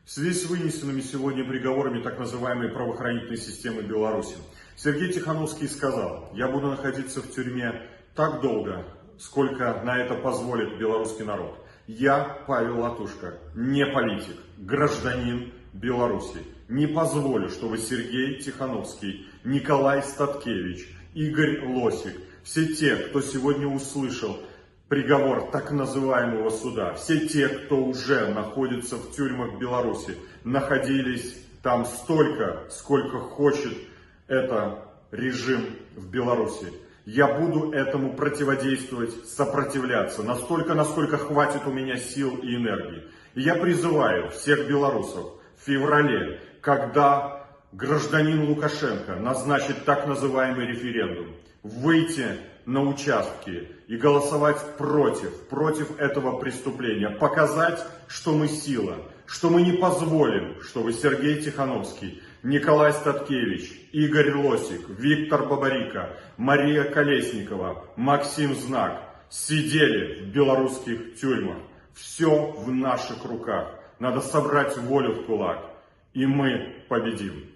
В связи с вынесенными сегодня приговорами так называемой правоохранительной системы Беларуси, Сергей Тихановский сказал: «Я буду находиться в тюрьме так долго, сколько на это позволит белорусский народ. Я, Павел Латушко, не политик, гражданин Беларуси. Не позволю, чтобы Сергей Тихановский, Николай Статкевич, Игорь Лосик, все те, кто сегодня услышал приговор так называемого суда, все те, кто уже находится в тюрьмах Беларуси, находились там столько, сколько хочет это режим в Беларуси. Я буду этому противодействовать, сопротивляться, настолько, насколько хватит у меня сил и энергии. И я призываю всех белорусов в феврале, когда гражданин Лукашенко назначит так называемый референдум, выйти на участки и голосовать против этого преступления, показать, что мы сила, что мы не позволим, чтобы Сергей Тихановский, Николай Статкевич, Игорь Лосик, Виктор Бабарико, Мария Колесникова, Максим Знак сидели в белорусских тюрьмах. Все в наших руках. Надо собрать волю в кулак, и мы победим.